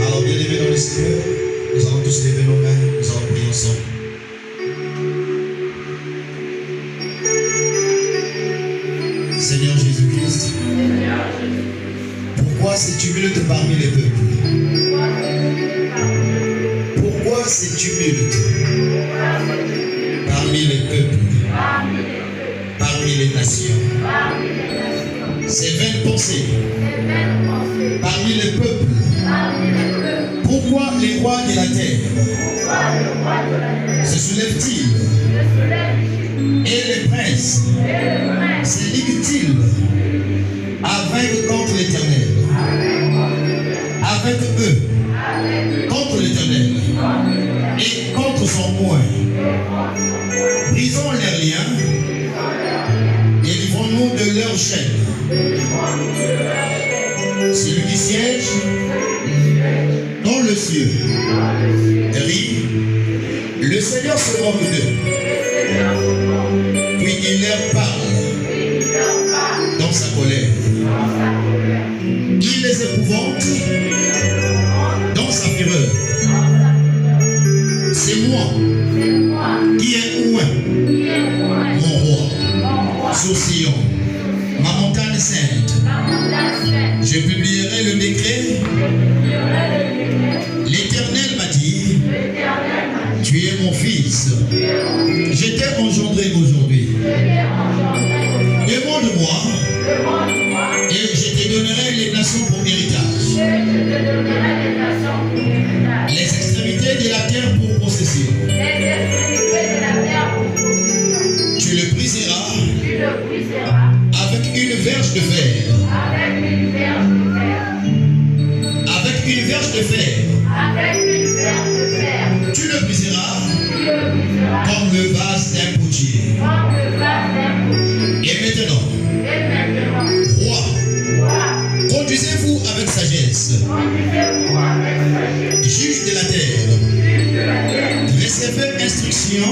Alors, bien-aimés dans le Seigneur, nous allons tous lever nos mains, nous allons prier ensemble. Seigneur Jésus-Christ, pourquoi ces tumultes parmi les peuples? Pourquoi ces tumultes parmi les peuples, parmi les nations? Ces vaines pensées parmi les peuples. Pourquoi les rois de la terre se soulèvent-ils et les princes se liguent-ils avec contre l'Éternel, avec eux, contre l'Éternel et contre son moine? Brisons leurs liens et livrons-nous de leurs chaînes. Celui qui siège dans le ciel rit, le Seigneur se moque d'eux, puis il leur parle dans sa colère. Il les épouvante dans sa fureur. C'est moi qui ai oint mon roi sur Sion, ma montagne sainte. Je publierai le décret. L'Éternel m'a dit, tu es mon fils. Je t'ai engendré aujourd'hui. Demande-moi et je te donnerai les nations pour héritage, les extrémités de la terre pour possession. Tu le briseras avec une verge de fer. Avec une verge de fer. Tu le briseras comme le vase d'un potier. Et maintenant, roi, conduisez-vous avec sagesse. Juge de la terre, recevez instruction.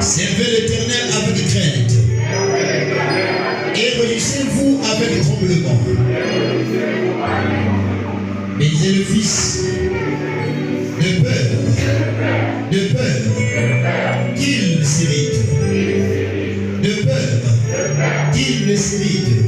Servez l'Éternel avec crainte. Et réjouissez-vous avec tremblement. Bénisez le Fils de peur qu'il s'irrite, de peur qu'il ne s'irrite.